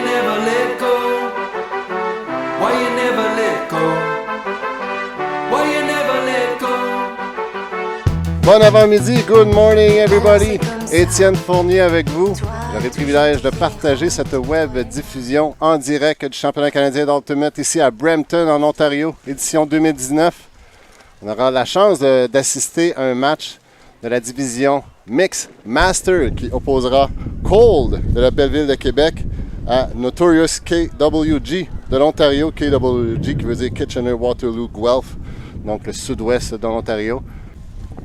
never let go? Why you never let go? Why you never let go? Bon avant-midi, good morning everybody. Étienne Fournier avec vous. J'ai le privilège de partager cette web diffusion en direct du championnat canadien d'Ultimate ici à Brampton en Ontario, édition 2019. On aura la chance d'assister à un match de la division Mixed Master qui opposera Qold de la belle ville de Québec à Notorious KWG de l'Ontario. KWG qui veut dire Kitchener-Waterloo Guelph, donc le sud-ouest de l'Ontario.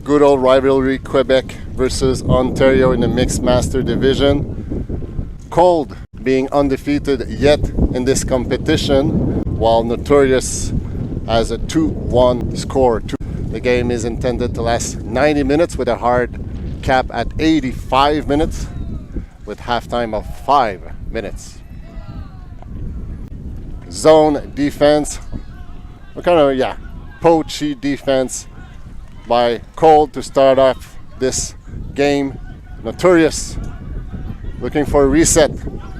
Good old rivalry, Quebec versus Ontario in the Mixed Master Division. Qold being undefeated yet in this competition, while Notorious has a 2-1 score. The game is intended to last 90 minutes with a hard cap at 85 minutes with halftime of 5 minutes. Zone defense, poachy defense by Qold to start off this game. Notorious looking for a reset,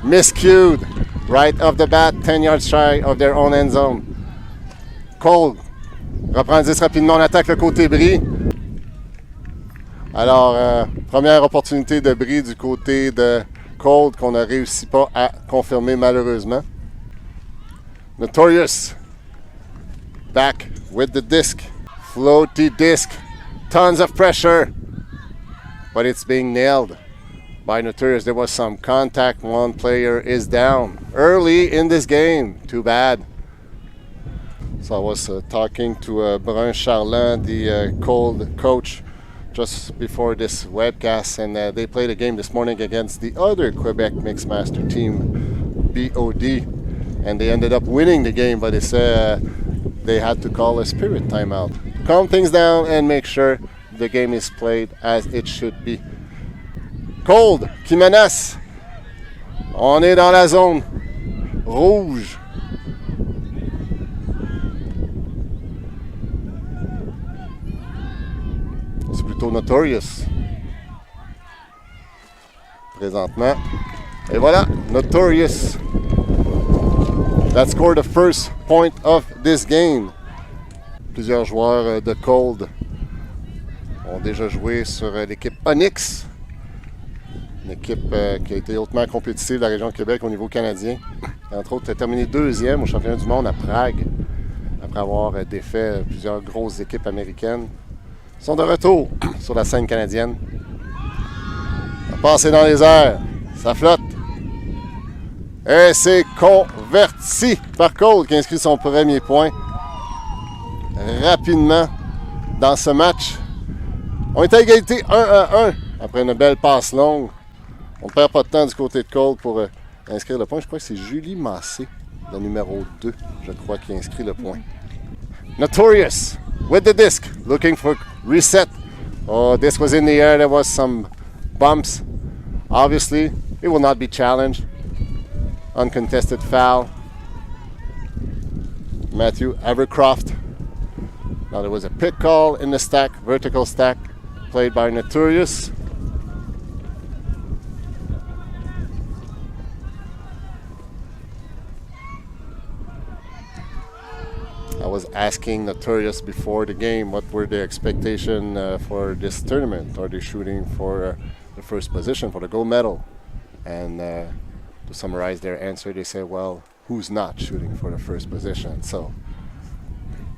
miscued right off the bat, 10 yards shy of their own end zone. Qold reprend 10 rapidement, on attaque le côté bris. Alors, première opportunité de bris du côté de Qold qu'on n'a réussi pas à confirmer malheureusement. Notorious back with the disc. Floaty disc, tons of pressure, but it's being nailed by Notorious. There was some contact. One player is down early in this game. Too bad. So I was talking to Brun Charland, the Qold coach, just before this webcast, and they played a game this morning against the other Quebec Mixed Master team, BOD, and they ended up winning the game, but they said they had to call a spirit timeout. Calm things down and make sure the game is played as it should be. Qold qui menace. On est dans la zone rouge. C'est plutôt Notorious présentement. Et voilà, Notorious that scored the first point of this game. Plusieurs joueurs de Qold ont déjà joué sur l'équipe Onyx, une équipe qui a été hautement compétitive de la région de Québec au niveau canadien. Entre autres, a terminé deuxième au championnat du monde à Prague, après avoir défait plusieurs grosses équipes américaines. Ils sont de retour sur la scène canadienne. Ça passe dans les airs, ça flotte. Et c'est converti par Qold qui inscrit son premier point rapidement dans ce match. On est à égalité 1-1 après une belle passe longue. On ne perd pas de temps du côté de Qold pour inscrire le point. Je crois que c'est Julie Massé, le numéro 2, je crois, qui inscrit le point. Notorious with the disc, looking for reset. Oh, disc was in the air. There was some bumps. Obviously, it will not be challenged. Uncontested foul. Matthew Abercroft. Now there was a pick call in the stack, vertical stack, played by Notorious. I was asking Notorious before the game what were their expectations for this tournament. Are they shooting for the first position, for the gold medal? And to summarize their answer, they said, well, who's not shooting for the first position? So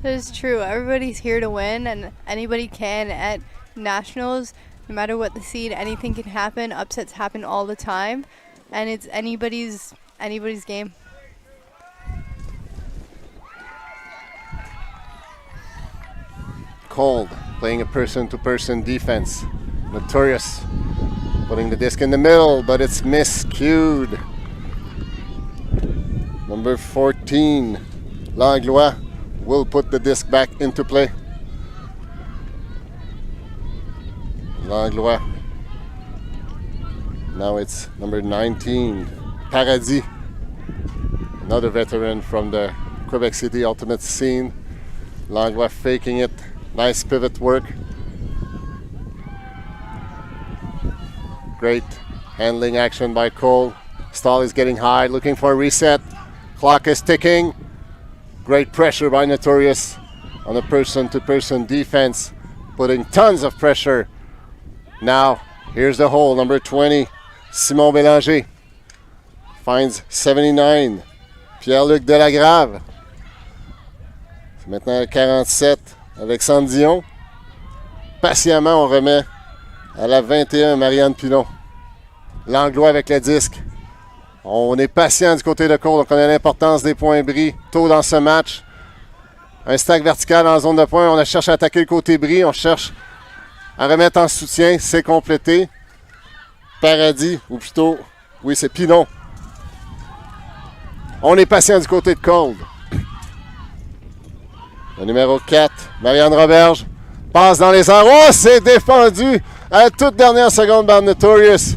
that is true. Everybody's here to win, and anybody can at nationals. No matter what the seed, anything can happen. Upsets happen all the time, and it's anybody's game. Qold playing a person-to-person defense. Notorious putting the disc in the middle, but it's miscued. Number 14, Langlois, will put the disc back into play. Langlois. Now it's number 19, Paradis. Another veteran from the Quebec City Ultimate scene. Langlois faking it. Nice pivot work. Great handling action by Qold. Stall is getting high, looking for a reset. Clock is ticking. Great pressure by Notorious on the person-to-person defense, putting tons of pressure. Now, here's the hole, number 20, Simon Bélanger. Finds 79, Pierre-Luc Delagrave. C'est maintenant le 47, Alexandre Dion. Patiemment, on remet à la 21, Marianne Pilon. L'Anglois avec le disque. On est patient du côté de Qold, on connaît l'importance des points bris tôt dans ce match. Un stack vertical en zone de points, on cherche à attaquer le côté bris, on cherche à remettre en soutien, c'est complété. Paradis, ou plutôt, oui, c'est Pilon. On est patient du côté de Qold. Le numéro 4, Marianne Roberge, passe dans les airs. Oh, c'est défendu à la toute dernière seconde par Notorious.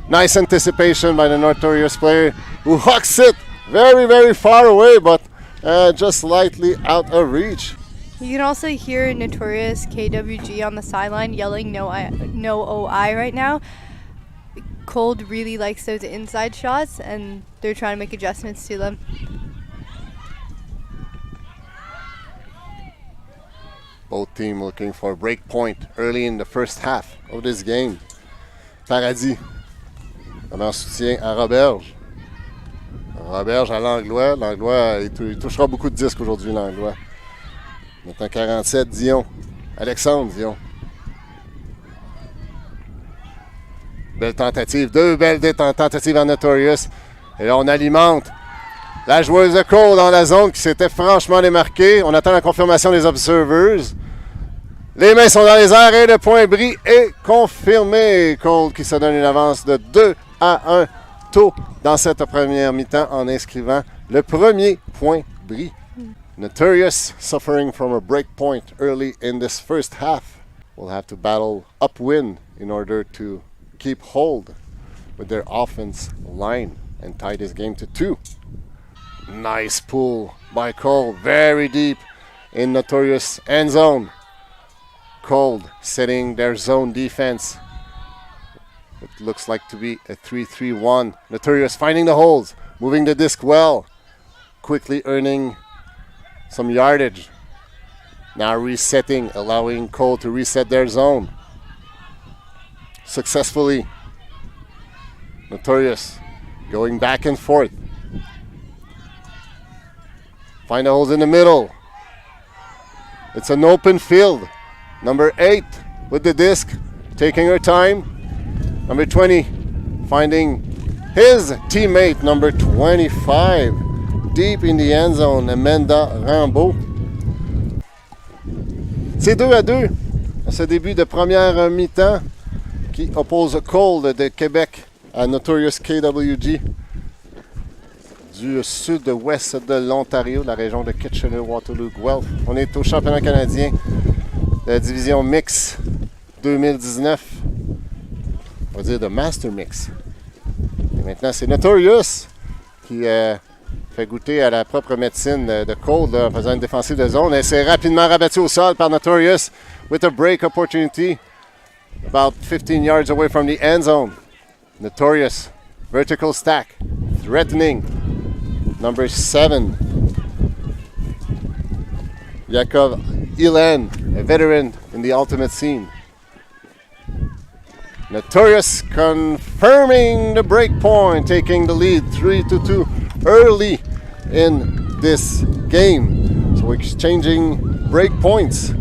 Nice anticipation by the Notorious player who hooks it very, very far away, but just slightly out of reach. You can also hear Notorious KWG on the sideline yelling no OI right now. Qold really likes those inside shots, and they're trying to make adjustments to them. Both teams looking for a break point early in the first half of this game. Paradis en soutien à Roberge. Roberge à l'Anglois. L'Anglois, il touchera beaucoup de disques aujourd'hui, l'Anglois. Maintenant 47, Dion. Alexandre Dion. Belle tentative. Deux belles tentatives en Notorious. Et là, on alimente la joueuse de Qold dans la zone qui s'était franchement démarquée. On attend la confirmation des observers. Les mains sont dans les airs et le point bris est confirmé. Qold qui se donne une avance de 2-1 tôt dans cette première mi-temps en inscrivant le premier point bris. Notorious suffering from a break point early in this first half. Will have to battle upwind in order to keep hold with their offense line and tie this game to 2. Nice pull by Qold, very deep in Notorious end zone. Qold setting their zone defense. It looks like to be a 3-3-1. Notorious finding the holes, moving the disc well, quickly earning some yardage. Now resetting, allowing Qold to reset their zone. Successfully. Notorious going back and forth. Find the holes in the middle. It's an open field. Number 8 with the disc, taking her time. Number 20 finding his teammate, number 25, deep in the end zone, Amanda Rambeau. C'est 2-2 à ce début de première mi-temps qui oppose Qold de Québec à Notorious KWG du sud-ouest de l'Ontario, la région de Kitchener-Waterloo-Guelph. On est au championnat canadien de la division Mix 2019. On va dire de Master Mix. Et maintenant, c'est Notorious qui fait goûter à la propre médecine de Qold en faisant une défensive de zone. Et c'est rapidement rabattu au sol par Notorious with a break opportunity about 15 yards away from the end zone. Notorious, vertical stack, threatening. Number 7, Yakov Ilan, a veteran in the ultimate scene. Notorious confirming the break point, taking the lead 3-2 early in this game. So we're exchanging break points.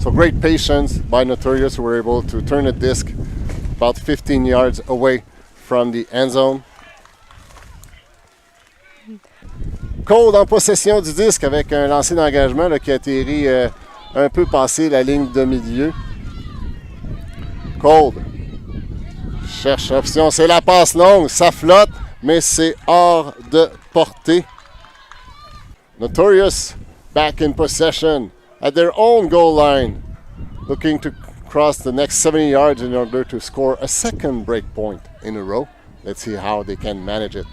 So great patience by Notorious, who were able to turn the disc about 15 yards away from the end zone. Qold en possession du disque avec un lancer d'engagement qui a atterri un peu passé la ligne de milieu. Qold cherche option, c'est la passe longue, ça flotte, mais c'est hors de portée. Notorious back in possession at their own goal line, looking to cross the next 70 yards in order to score a second break point in a row. Let's see how they can manage it.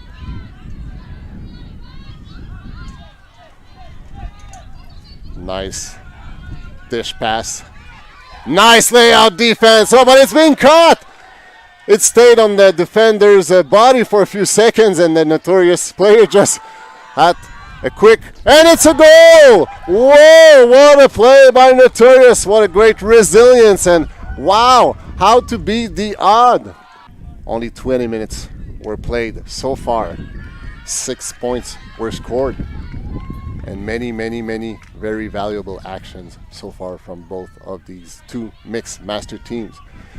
Nice dish pass. Nice layout defense. Oh, but it's been caught It stayed on the defender's body for a few seconds, and the Notorious player just had a quick, and it's a goal! Whoa, what a play by Notorious. What a great resilience, and wow, how to beat the odd. Only 20 minutes were played so far. 6 points were scored, and many very valuable actions so far from both of these two mixed master teams.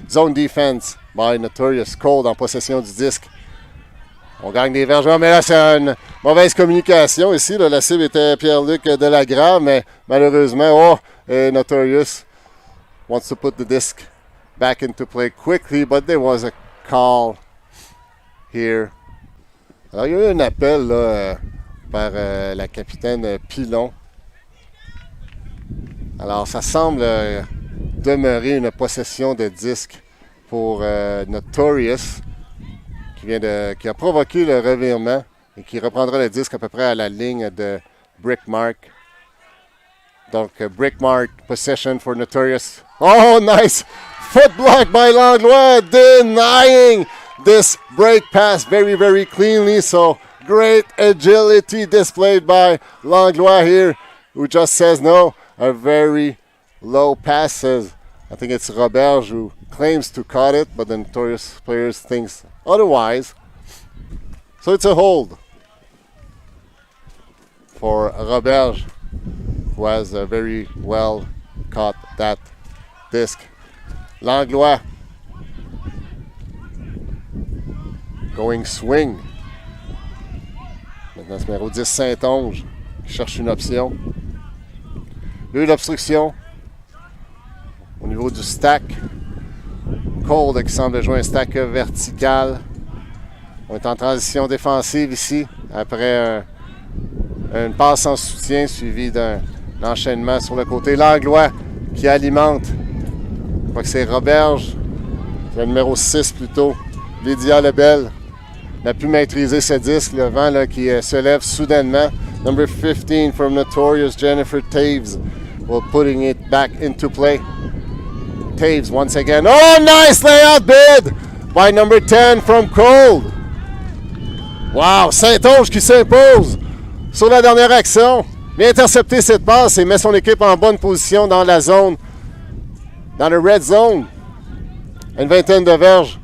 Zone defense by Notorious. Qold en possession du disque. On gagne des verges, mais là c'est une mauvaise communication ici. Là, la cible était Pierre-Luc de la Grave, mais malheureusement, Notorious wants to put the disc back into play quickly, but there was a call here. Alors il y a eu un appel là, par la capitaine Pilon. Alors ça semble demeurer une possession de disque pour Notorious qui a provoqué le revirement et qui reprendra le disque à peu près à la ligne de Brickmark. Donc Brickmark possession for Notorious. Oh, nice foot block by Langlois, denying this break pass very cleanly. So great agility displayed by Langlois here, who just says no. A very low passes. I think it's Roberge who claims to caught it, but the Notorious players thinks otherwise. So it's a hold for Roberge, who has very well caught that disc. Langlois going swing. Maintenant, ce numéro 10, St-Onge, qui cherche une option. Il y a eu l'obstruction au niveau du stack. Qold qui semble jouer un stack vertical. On est en transition défensive ici, après une passe en soutien suivie d'un enchaînement sur le côté. Langlois qui alimente. Je crois que c'est Roberge, le numéro 6 plutôt. Lydia Lebel n'a pu maîtriser ce disque. Le vent là, qui se lève soudainement. Number 15 from Notorious, Jennifer Taves, will putting it back into play. Taves once again. Oh, nice layout bid by number 10 from Qold. Wow, St-Onge qui s'impose sur la dernière action. Vient intercepter cette passe et met son équipe en bonne position dans la zone, dans le red zone. Une vingtaine de verges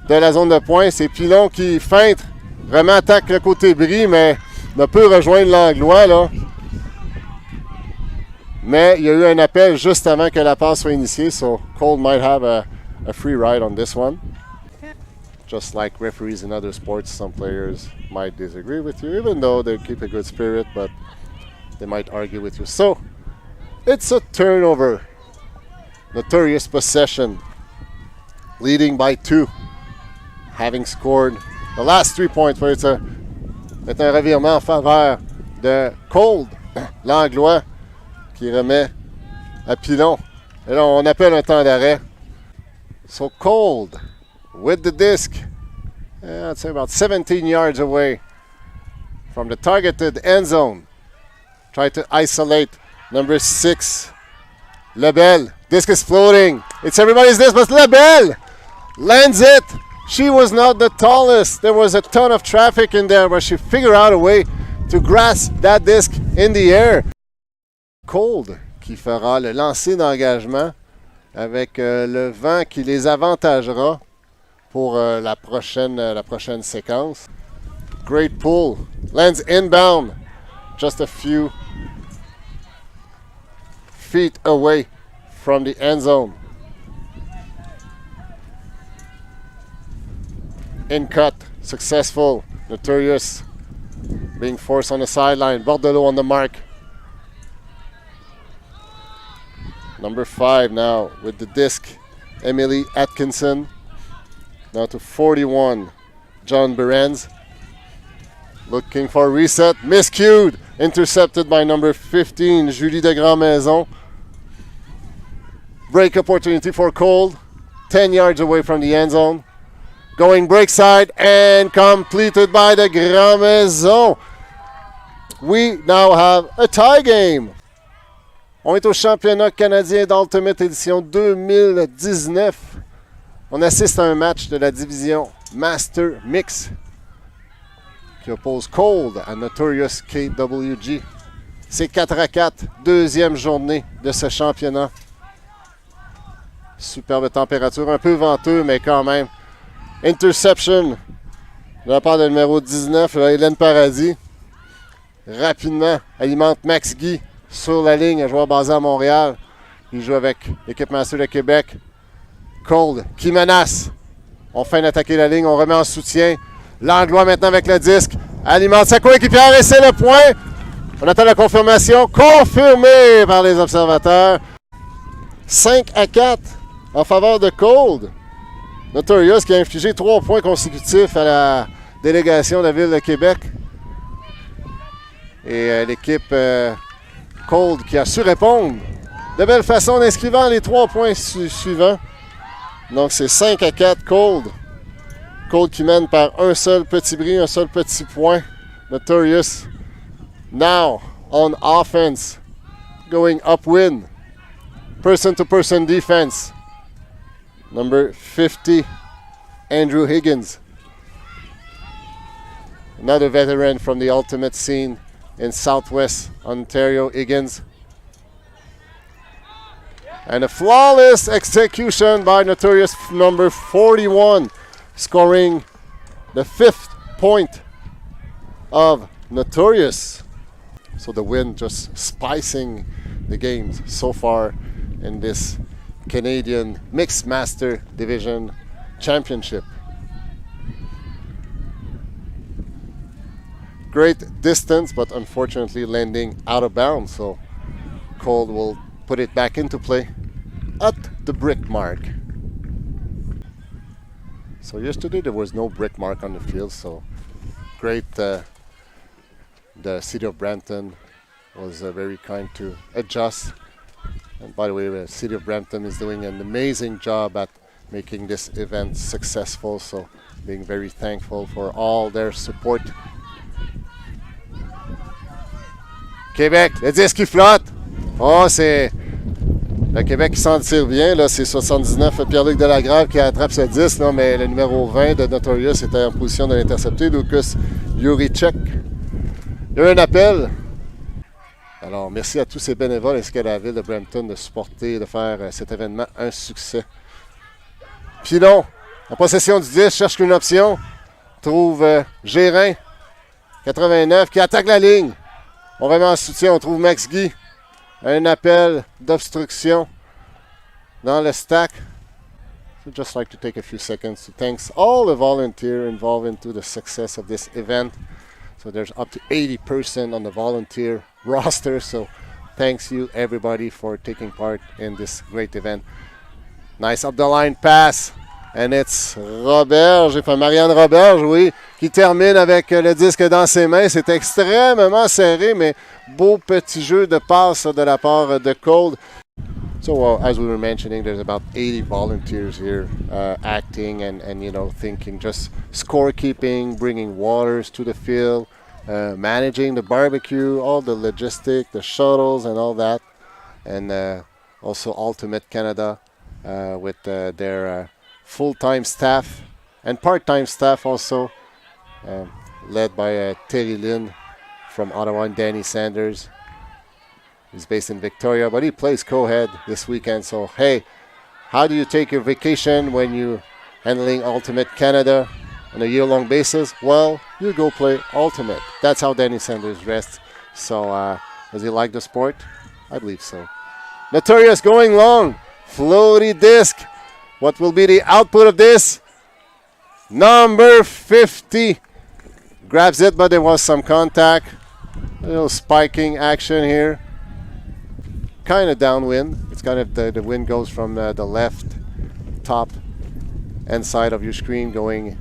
de la zone de pointe. C'est Pilon qui feinte, vraiment attaque le côté bris, mais ne peut rejoindre Langlois là. Mais il y a eu un appel juste avant que la passe soit initiée, so Qold might have a free ride on this one. Just like referees in other sports, some players might disagree with you, even though they keep a good spirit, but they might argue with you. So, it's a turnover. Notorious possession, leading by 2, having scored the last 3 points. C'est un revirement en faveur de Qold. Langlois qui remet à Pilon. Et là, on appelle un temps d'arrêt. So Qold with the disc. I'd say about 17 yards away from the targeted end zone. Try to isolate number 6, Lebel. Disc is floating. It's everybody's disc, but Lebel lands it. She was not the tallest. There was a ton of traffic in there, but she figured out a way to grasp that disc in the air. Qold qui fera le lancer d'engagement avec le vent qui les avantagera pour la prochaine séquence. Great pull. Lands inbound. Just a few feet away from the end zone. In cut. Successful. Notorious being forced on the sideline. Bordelot on the mark. Number 5 now with the disc, Emily Atkinson. Now to 41, John Berenz. Looking for a reset, miscued. Intercepted by number 15, Julie de Grandmaison. Break opportunity for Qold. 10 yards away from the end zone. Going break side and completed by the Grandmaison. We now have a tie game. On est au championnat canadien d'Ultimate édition 2019. On assiste à un match de la division Master Mix qui oppose Qold à Notorious KWG. C'est 4-4, deuxième journée de ce championnat. Superbe température, un peu venteux, mais quand même. Interception de la part de numéro 19, Hélène Paradis. Rapidement, alimente Max Guy sur la ligne, un joueur basé à Montréal. Il joue avec l'équipe Master de Québec. Qold qui menace. On feint d'attaquer la ligne, on remet en soutien. Langlois maintenant avec le disque. Alimente sa coéquipière et c'est le point. On attend la confirmation. Confirmé par les observateurs. 5-4 en faveur de Qold. Notorious qui a infligé 3 points consécutifs à la délégation de la Ville de Québec. Et l'équipe Qold qui a su répondre de belle façon en inscrivant les 3 points suivants. Donc c'est 5-4 Qold. Qold qui mène par un seul petit bris, un seul petit point. Notorious now on offense. Going upwind. Person-to-person defense. Number 50, Andrew Higgins. Another veteran from the ultimate scene in Southwest Ontario, Higgins. And a flawless execution by Notorious number 41, scoring the 5th point of Notorious. So the win just spicing the games so far in this Canadian Mixed Master Division Championship. Great distance, but unfortunately landing out of bounds. So Qold will put it back into play at the brick mark. So yesterday there was no brick mark on the field, so great. The city of Brampton was very kind to adjust. And by the way, the city of Brampton is doing an amazing job at making this event successful, so being very thankful for all their support. Québec, le disque qui flotte. Oh, c'est le Québec qui s'en tire bien. Là, c'est 79, Pierre-Luc Delagrave qui attrape ce disque, là, mais le numéro 20 de Notorious était en position de l'intercepter, Lucas Juricek. Il y a eu un appel. Alors, merci à tous ces bénévoles ainsi qu'à la ville de Brampton de supporter, de faire cet événement un succès. Pilon, en possession du 10, cherche une option. Trouve Gérin, 89, qui attaque la ligne. On remet en soutien, on trouve Max Guy. Un appel d'obstruction dans le stack. I'd just like to take a few seconds to thank all the volunteers involved into the success of this event. So there's up to 80% on the volunteer roster. So thanks you everybody for taking part in this great event. Nice up the line pass. And it's Roberge, enfin Marianne Roberge, oui, qui termine avec le disque dans ses mains. C'est extrêmement serré, mais beau petit jeu de passe de la part de Qold. So as we were mentioning, there's about 80 volunteers here acting and you know, thinking just scorekeeping, bringing waters to the field, managing the barbecue, all the logistics, the shuttles and all that. And also Ultimate Canada with their full-time staff and part-time staff also, led by Terry Lynn from Ottawa and Danny Sanders. He's based in Victoria, but he plays co-head this weekend. So, hey, how do you take your vacation when you're handling Ultimate Canada on a year-long basis? Well, you go play Ultimate. That's how Danny Sanders rests. So, does he like the sport? I believe so. Notorious going long. Floaty disc. What will be the output of this? Number 50. Grabs it, but there was some contact. A little spiking action here. Kind of downwind. It's kind of the wind goes from the left top end side of your screen going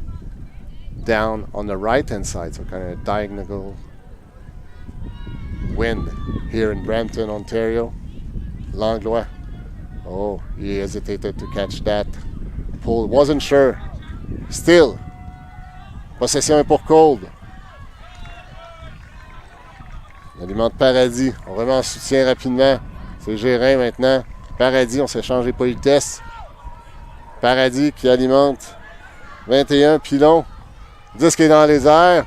down on the right hand side. So kind of diagonal wind here in Brampton, Ontario. Langlois. Oh, he hesitated to catch that. Pull, wasn't sure. Still. Possession est pour Qold. Il alimente Paradis. On remet en soutien rapidement. C'est Gérin maintenant. Paradis, on s'échange les politesses. Paradis qui alimente 21 pilons. Disque est dans les airs.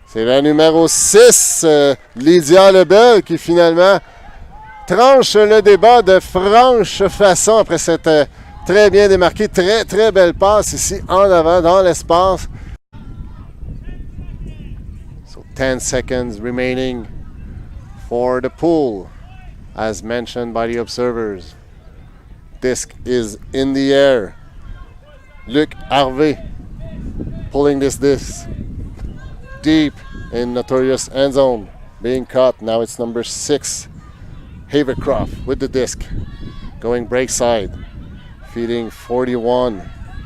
C'est la numéro 6, Lydia Lebel, qui finalement tranche le débat de franche façon après cette très bien démarquée, très très belle passe ici en avant dans l'espace. So 10 seconds remaining for the pool, as mentioned by the observers. Disc is in the air. Luc Harvey pulling this disc deep in Notorious end zone, being caught. Now it's number 6, Havercroft with the disc, going break side, feeding 41,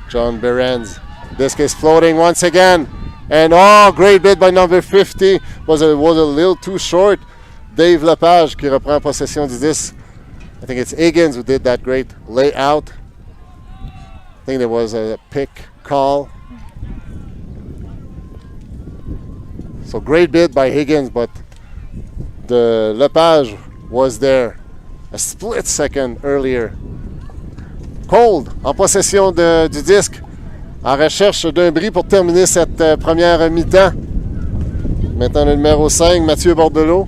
John Behrens. Disc is floating once again, and oh, great bid by number 50, was a little too short. Dave Lepage qui reprend possession du disc. I think it's Higgins who did that great layout. I think there was a pick call. So great bid by Higgins, but the Lepage was there a split second earlier. Qold en possession du disque, en recherche d'un bris pour terminer cette première mi-temps. Maintenant le numéro 5, Mathieu Bordelot.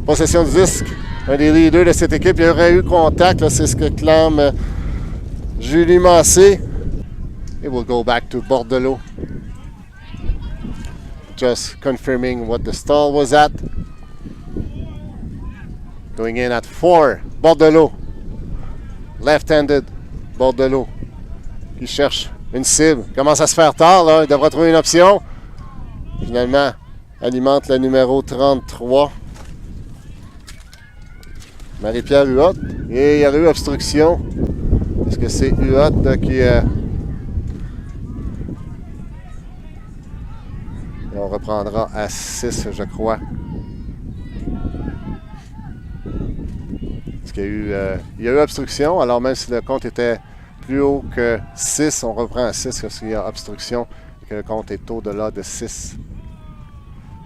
Possession du disque, un des leaders de cette équipe. Il y aurait eu contact, c'est ce que clame Julie Massé. It will go back to Bordelot. Just confirming what the stall was at. Going in at 4, Bordelot. Left-handed, Bordelot. Il cherche une cible. Il commence à se faire tard, là. Il devra trouver une option. Finalement, alimente le numéro 33. Marie-Pierre Huot. Et il y aurait eu obstruction. Est-ce que c'est Huot qui... Et on reprendra à 6, je crois. Parce qu'il y a eu obstruction. Alors même si le compte était plus haut que 6, on reprend à 6 parce qu'il y a obstruction et que le compte est au-delà de 6.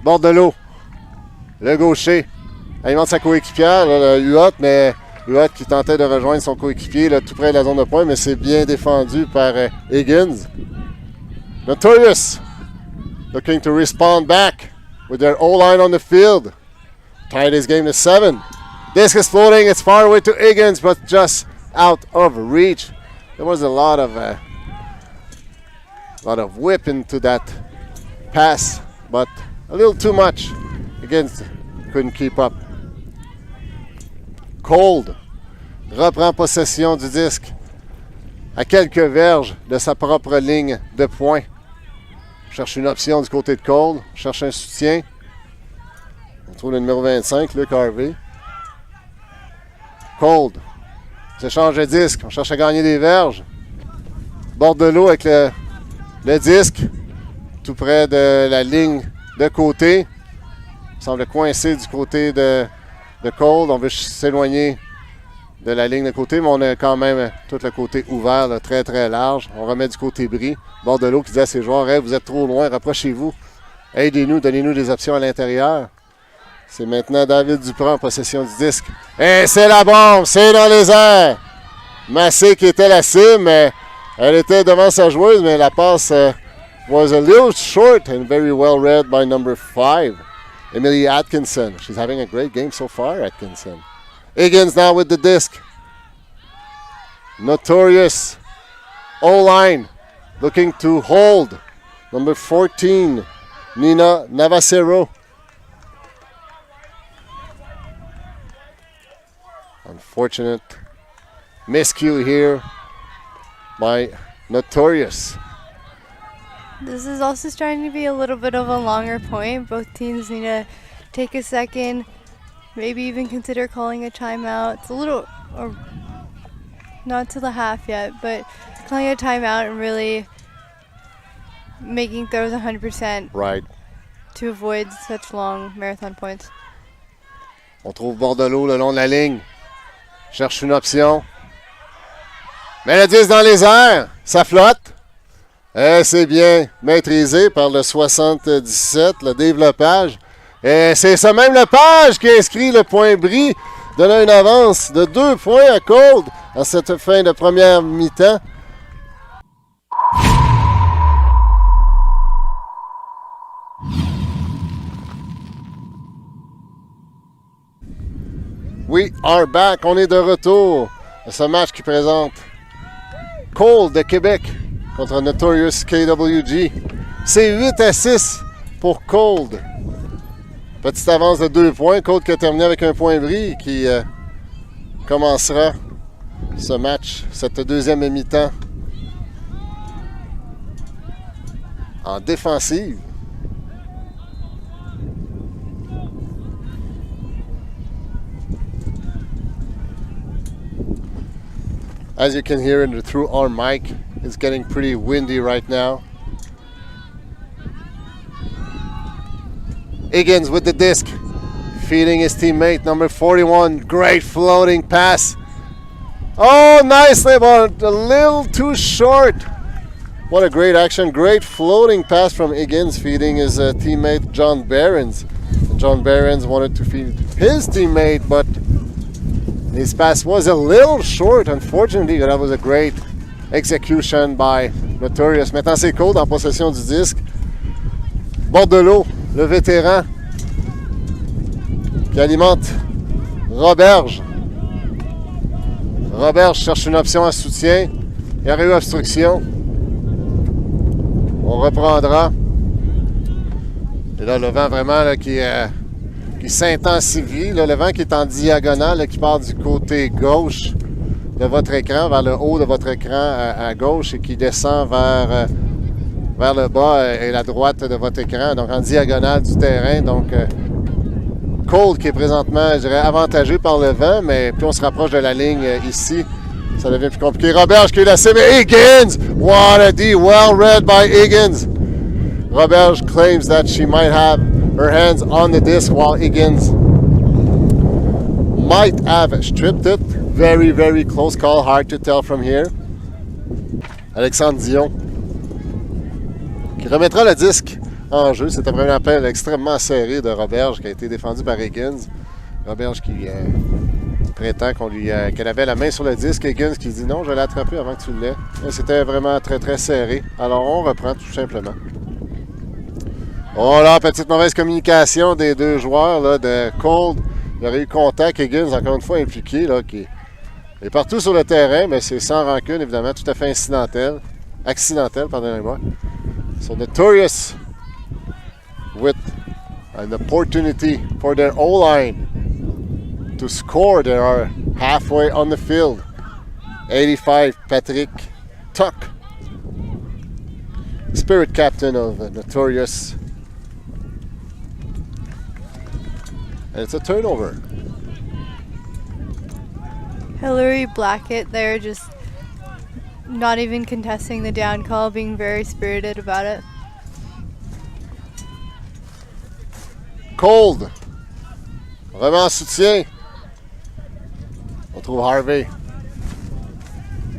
Bordelot. Le gaucher. Alimente sa coéquipière, là, le Huot, mais Huot qui tentait de rejoindre son coéquipier là, tout près de la zone de pointe, mais c'est bien défendu par Higgins. Notorious looking to respond back with their O-line on the field. Tie this game to 7. Disc is floating, it's far away to Higgins, but just out of reach. There was a lot of whip into that pass, but a little too much. Higgins couldn't keep up. Qold reprend possession du disque à quelques verges de sa propre ligne de pointe. Cherche une option du côté de Qold. Cherche un soutien. On trouve le numéro 25, Luc Harvey. Qold s'échange de disque. On cherche à gagner des verges. Bordelot avec le disque tout près de la ligne de côté. Il semble coincé du côté de Qold. On veut s'éloigner de la ligne de côté, mais on a quand même tout le côté ouvert, là, très très large. On remet du côté bris. Bordelot qui dit à ses joueurs, hey, vous êtes trop loin, rapprochez-vous. Aidez-nous, donnez-nous des options à l'intérieur. C'est maintenant David Duprat en possession du disque. Et c'est la bombe, c'est dans les airs. Massé qui était la cible, mais elle était devant sa joueuse, mais la passe was a little short and very well read by number 5. Emily Atkinson. She's having a great game so far, Atkinson. Higgins now with the disc. Notorious. O-line looking to hold. Number 14, Nina Navacero. Unfortunate miscue here by Notorious. This is also starting to be a little bit of a longer point. Both teams need to take a second, maybe even consider calling a timeout. It's a little, or not to the half yet, but calling a timeout and really making throws 100%. Right. To avoid such long marathon points. On trouve Bordelot le long de la ligne. Cherche une option. Mais le 10 dans les airs, ça flotte. Et c'est bien maîtrisé par le 77, le Dave Lepage. Et c'est ce même Lepage qui inscrit le point bris, donnant une avance de 2 points à Qold à cette fin de première mi-temps. We are back. On est de retour à ce match qui présente Qold de Québec contre Notorious KWG. C'est 8-6 pour Qold. Petite avance de 2 points. Qold qui a terminé avec un point bris qui commencera ce match, cette deuxième mi-temps en défensive. As you can hear through our mic, it's getting pretty windy right now. Higgins with the disc, feeding his teammate, number 41. Great floating pass. Oh, nicely, but a little too short. What a great action. Great floating pass from Higgins, feeding his teammate, John Behrens. John Behrens wanted to feed his teammate, but his pass was a little short, unfortunately. That was a great execution by Notorious. Maintenant, c'est Qold en possession du disque. Bordelot, le vétéran, qui alimente Roberge. Roberge cherche une option en soutien. Il y aurait eu obstruction. On reprendra. Et là, le vent vraiment là, qui s'intensifie. Le vent qui est en diagonale, là, qui part du côté gauche de votre écran, vers le haut de votre écran à gauche et qui descend vers le bas et la droite de votre écran, donc en diagonale du terrain. Donc, Qold qui est présentement, je dirais, avantagé par le vent, mais plus on se rapproche de la ligne ici, ça devient plus compliqué. Roberge qui est laissé, mais Higgins! What a D! Well read by Higgins. Roberge claims that she might have her hands on the disc while Higgins might have stripped it. Very, very close call. Hard to tell from here. Alexandre Dion qui remettra le disque en jeu. C'est un premier appel extrêmement serré de Roberge qui a été défendu par Higgins. Roberge qui prétend qu'elle avait la main sur le disque. Higgins qui dit non, je l'ai attrapé avant que tu l'aies. C'était vraiment très, très serré. Alors on reprend tout simplement. Oh là, petite mauvaise communication des deux joueurs là, de Qold. Il y aurait eu contact. Higgins, encore une fois, impliqué, là, qui est partout sur le terrain, mais c'est sans rancune, évidemment, tout à fait accidentel, pardonnez-moi. So Notorious with an opportunity for their O-line to score. They are halfway on the field. 85, Patrick Tuck, spirit captain of Notorious. And it's a turnover. Hillary Blackett there, just not even contesting the down call, being very spirited about it. Qold. Vraiment en soutien. On trouve Harvey.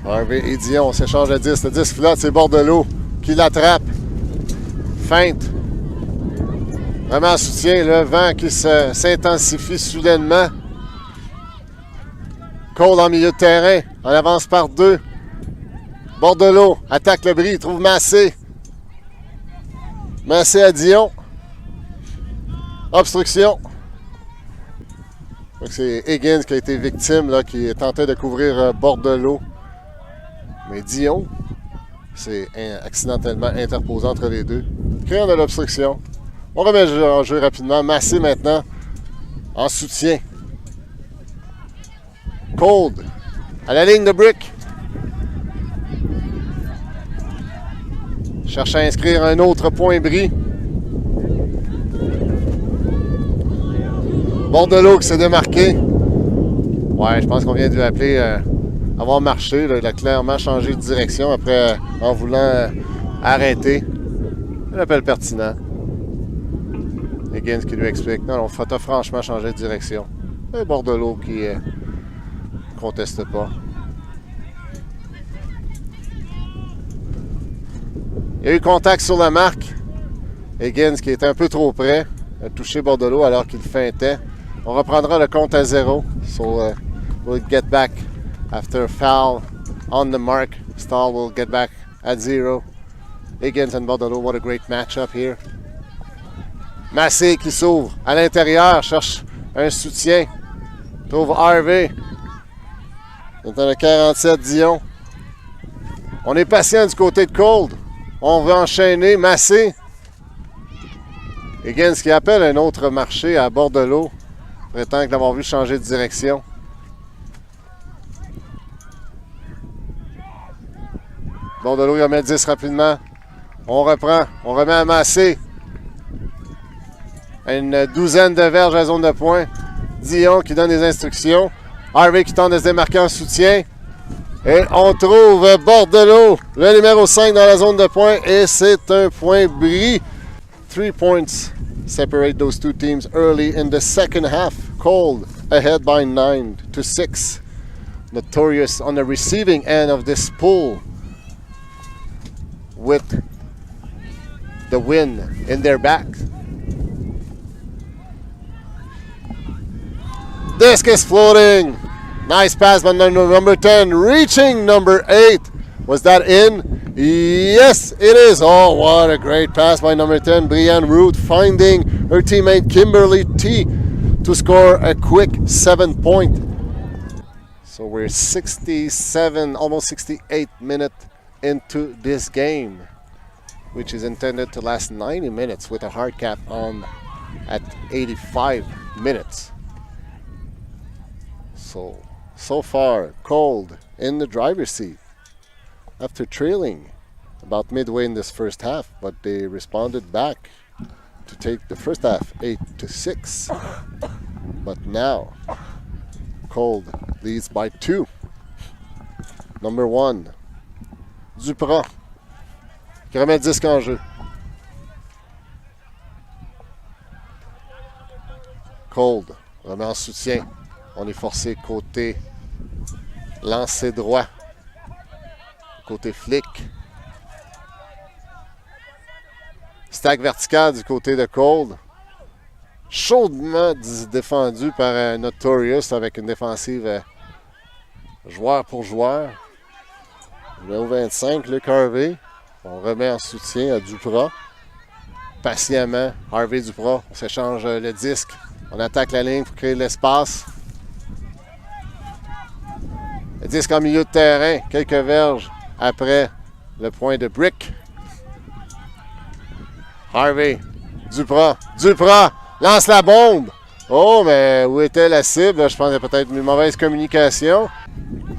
Harvey et Dion s'échangent le 10. Le 10 flotte, c'est Bordelot qui l'attrape. Feinte. Vraiment en soutien. Le vent qui s'intensifie soudainement. Qold en milieu de terrain. On avance par 2. Bordelot attaque le bris. Il trouve Massé. Massé à Dion. Obstruction. C'est Higgins qui a été victime, là, qui tentait de couvrir Bordelot. Mais Dion s'est accidentellement interposé entre les deux, créant de l'obstruction. On remet en jeu rapidement. Massé maintenant en soutien. Qold à la ligne de brick. Cherche à inscrire un autre point bris. Bordelot qui s'est démarqué. Ouais, je pense qu'on vient de lui appeler avoir marché. Là. Il a clairement changé de direction après en voulant arrêter. Un appel pertinent. Higgins qui lui explique. Non, t'as franchement changé de direction. Et Bordelot qui conteste pas. Il y a eu contact sur la marque. Higgins qui était un peu trop près a touché Bordelot alors qu'il feintait. On reprendra le compte à 0. So we'll get back after foul on the mark. Stahl will get back at 0. Higgins and Bordelot, what a great matchup here. Massé qui s'ouvre à l'intérieur, cherche un soutien. Trouve Harvey. Maintenant le 47, Dion. On est patient du côté de Qold. On veut enchaîner, masser. Higgins qui appelle un autre marché à bord de l'eau. Prétend l'avoir vu changer de direction. Bord de l'eau, il remet 10 rapidement. On reprend, on remet à masser. Une douzaine de verges à la zone de pointe. Dion qui donne des instructions. Harvey qui tente de se démarquer en soutien. Et on trouve Bordelot, le numéro 5 dans la zone de pointe. Et c'est un point bris. 3 points separate those two teams early in the second half. Qold ahead by 9-6. Notorious on the receiving end of this pool with the win in their back. Disc is floating. Nice pass by number 10, reaching number 8. Was that in? Yes, it is. Oh, what a great pass by number 10, Brianne Root, finding her teammate Kimberly T to score a quick 7-point. So we're 67, almost 68 minutes into this game, which is intended to last 90 minutes with a hard cap on at 85 minutes. So far, Qold in the driver's seat after trailing about midway in this first half, but they responded back to take the first half 8-6. But now, Qold leads by 2. Number 1, Duprat, qui remet 10 en jeu. Qold remet en soutien. On est forcé côté lancer droit, côté flic. Stack vertical du côté de Qold. Chaudement défendu par Notorious avec une défensive joueur pour joueur. Numéro 25, Luc Harvey. On remet en soutien à Duprat. Patiemment, Harvey Duprat. On s'échange le disque. On attaque la ligne pour créer de l'espace. Le disque en milieu de terrain, quelques verges après le point de brick. Harvey, Duprat, lance la bombe. Oh, mais où était la cible? Je pense qu'il y a peut-être une mauvaise communication.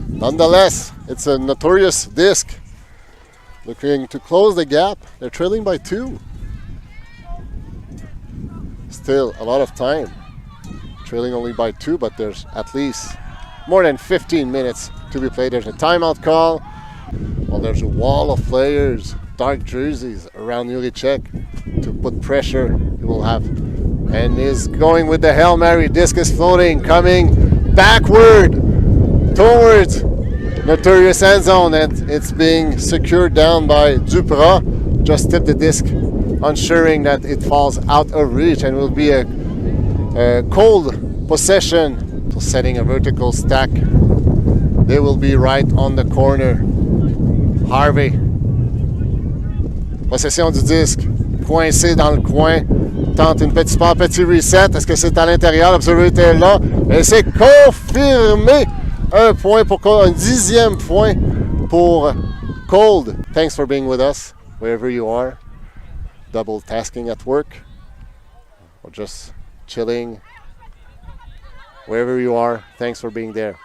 Nonetheless, it's a Notorious disc. Looking to close the gap. They're trailing by 2. Still a lot of time. Trailing only by 2, but there's at least more than 15 minutes to be played. There's a timeout call. Well, there's a wall of players, dark jerseys around Juricek to put pressure. He will have, and is going with the Hail Mary. Disc is floating, coming backward towards Notorious end zone, and it's being secured down by Duprat. Just tip the disc, ensuring that it falls out of reach, and will be a Qold possession. So setting a vertical stack. They will be right on the corner. Harvey. Possession du disque. Coincé dans le coin. Tente une petite part, petit reset. Est-ce que c'est à l'intérieur? L'observer était là. Et c'est confirmé. Un point pour Qold. Un 10e point pour Qold. Thanks for being with us, wherever you are. Double tasking at work. Or just chilling. Wherever you are, thanks for being there.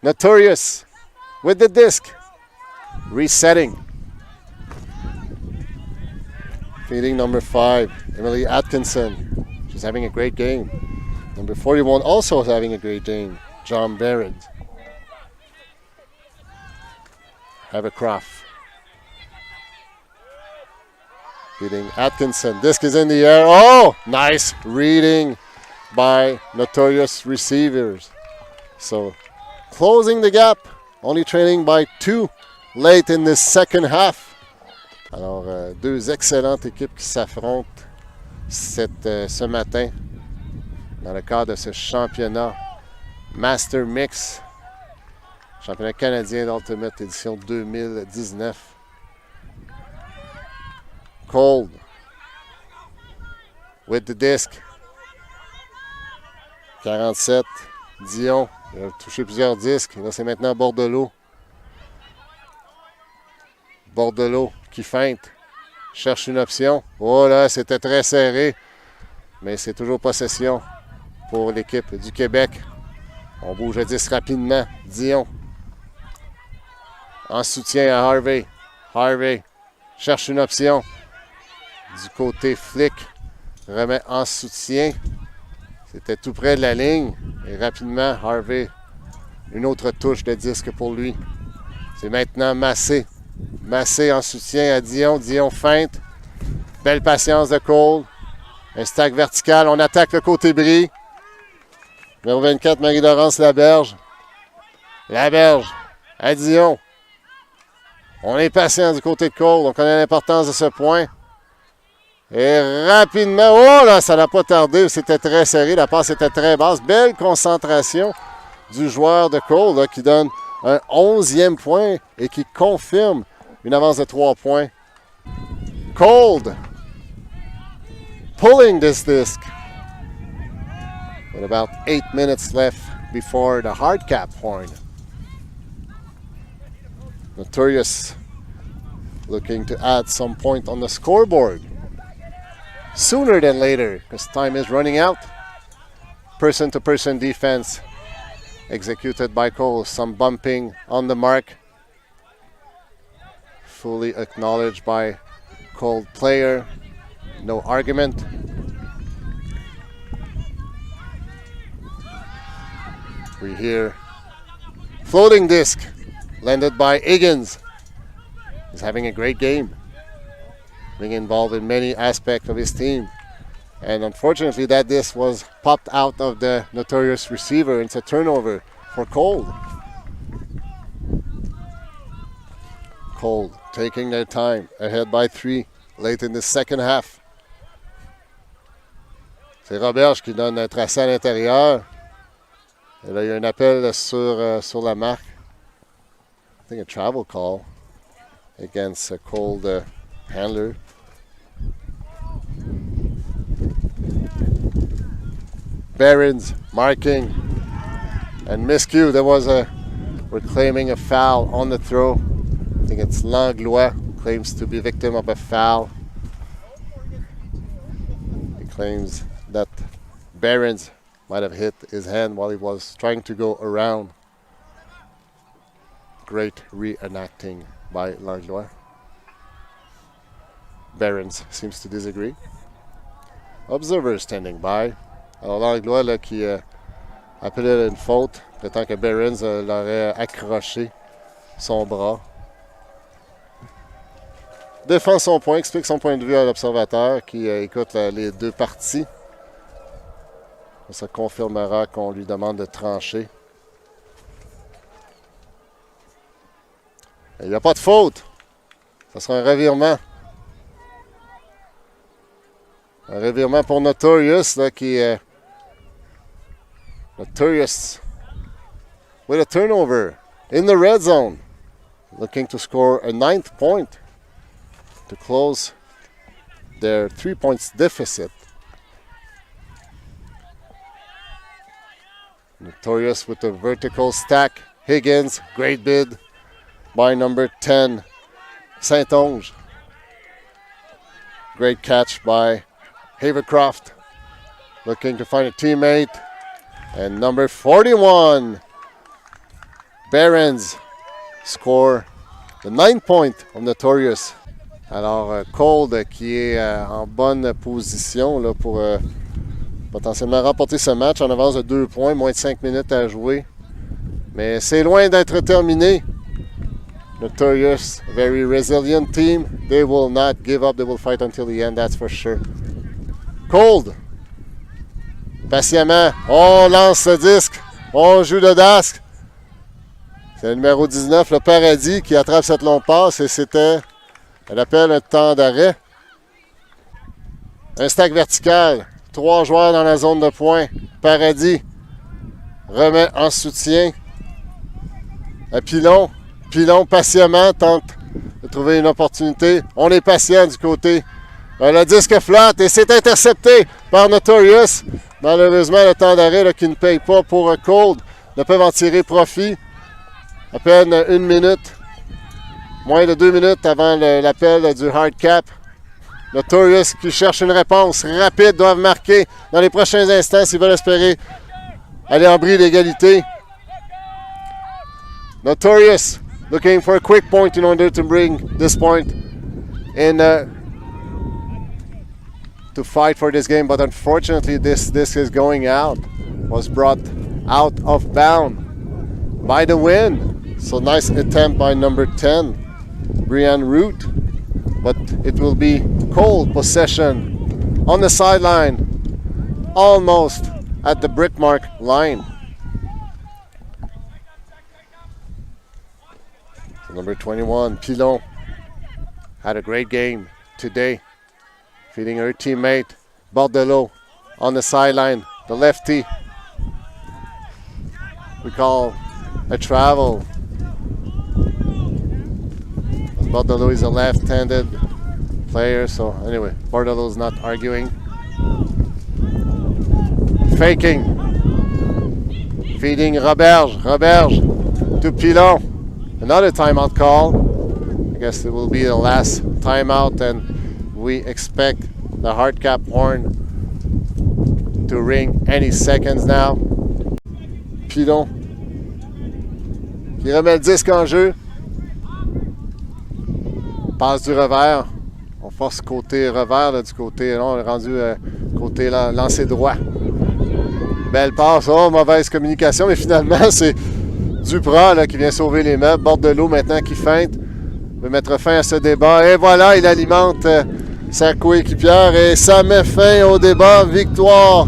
Notorious with the disc. Resetting. Feeding number 5, Emily Atkinson. She's having a great game. Number 41 also having a great game, John Barrett. Havercroft. Feeding Atkinson. Disc is in the air. Oh, nice reading by Notorious receivers. So closing the gap, only trailing by 2 late in the second half. Alors, deux excellentes équipes qui s'affrontent ce matin dans le cadre de ce championnat Master Mix, championnat canadien d'Ultimate édition 2019. Qold with the disc. 47, Dion, il a touché plusieurs disques. Là, c'est maintenant Bordelot. Bordelot qui feinte. Cherche une option. Oh là, c'était très serré. Mais c'est toujours possession pour l'équipe du Québec. On bouge le 10 rapidement. Dion. En soutien à Harvey. Harvey cherche une option. Du côté flic. Remet en soutien. C'était tout près de la ligne. Et rapidement, Harvey, une autre touche de disque pour lui. C'est maintenant Massé. Massé en soutien à Dion. Dion feinte. Belle patience de Qold. Un stack vertical. On attaque le côté bris. Numéro 24, Marie-Laurence Laberge. Laberge à Dion. On est patient du côté de Qold. On connaît l'importance de ce point. Et rapidement, oh là, ça n'a pas tardé. C'était très serré. La passe était très basse. Belle concentration du joueur de Qold là, qui donne un 11e point et qui confirme une avance de 3 points. Qold pulling this disc. With about 8 minutes left before the hard cap horn. Notorious looking to add some point on the scoreboard. Sooner than later, because time is running out. Person-to-person defense executed by Qold. Some bumping on the mark. Fully acknowledged by Qold player. No argument. We hear floating disc landed by Higgins. He's having a great game. Being involved in many aspects of his team. And unfortunately that disc was popped out of the Notorious receiver. It's a turnover for Qold. Qold taking their time, ahead by 3 late in the second half. C'est Roberge qui donne un tracé à l'intérieur. Et là, il y a un appel sur la marque. I think a travel call against a Qold handler. Barons marking and miscue. There was we're claiming a foul on the throw. I think it's Langlois claims to be victim of a foul. He claims that Barons might have hit his hand while he was trying to go around. Great reenacting by Langlois. Barons seems to disagree. Observers standing by. Alors Langlois là, qui appelait une faute, prétend que Barons l'aurait accroché son bras. Défend son point, explique son point de vue à l'observateur qui écoute les deux parties. Ça confirmera qu'on lui demande de trancher. Il n'y a pas de faute. Ça sera un revirement. Un revirement pour Notorious là, qui est Notorious with a turnover in the red zone. Looking to score a 9th point to close their 3 points deficit. Notorious with a vertical stack. Higgins, great bid by number 10, St-Onge. Great catch by Havercroft. Looking to find a teammate. And number 41, Barons, score the 9th point of Notorious. Alors, Qold qui est en bonne position là, pour potentiellement remporter ce match en avance de 2 points, moins de 5 minutes à jouer. Mais c'est loin d'être terminé. Notorious, very resilient team. They will not give up. They will fight until the end, that's for sure. Qold, patiemment, on lance le disque. On joue de dasque. C'est le numéro 19, le Paradis, qui attrape cette longue passe et c'était, elle appelle un temps d'arrêt. Un stack vertical. 3 joueurs dans la zone de points. Paradis remet en soutien. À Pilon. Pilon patiemment tente de trouver une opportunité. On est patient du côté. Le disque flotte et c'est intercepté par Notorious. Malheureusement, le temps d'arrêt là, qui ne paye pas pour Qold ne peuvent en tirer profit. À peine 1 minute, moins de 2 minutes avant l'appel du hard cap. Notorious qui cherche une réponse rapide, doivent marquer dans les prochains instants s'ils veulent espérer aller en bris d'égalité. Notorious looking for a quick point in order to bring this point in to fight for this game, but unfortunately this is going out. Was brought out of bound by the wind. So nice attempt by number 10, Brian Root, but it will be Qold possession on the sideline, almost at the brickmark line. So number 21, Pilon, had a great game today, feeding her teammate Bordelot on the sideline, the lefty. We call a travel. Bordelot is a left-handed player, so anyway, Bordelot's not arguing. Faking. Feeding Roberge to Pilon. Another timeout call. I guess it will be the last timeout, and we expect the hard cap horn to ring any seconds now. Pilon qui remet le disque en jeu. Passe du revers. On force côté revers, là, du côté. Là, on est rendu côté lancé droit. Belle passe. Oh, mauvaise communication, mais finalement, c'est Duprat là, qui vient sauver les meubles. Bordelot maintenant qui feinte. Veut mettre fin à ce débat. Et voilà, il alimente sa coéquipière. Et ça met fin au débat. Victoire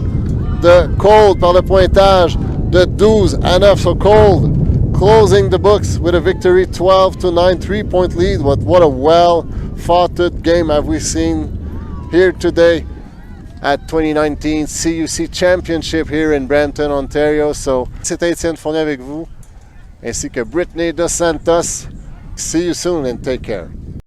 de Qold par le pointage de 12-9. So Qold closing the books with a victory 12-9, 3-point lead. What a well-fought game have we seen here today at 2019 CUC Championship here in Brampton, Ontario. So, c'était Étienne Fournier avec vous, ainsi que Brittany Dos Santos. See you soon and take care.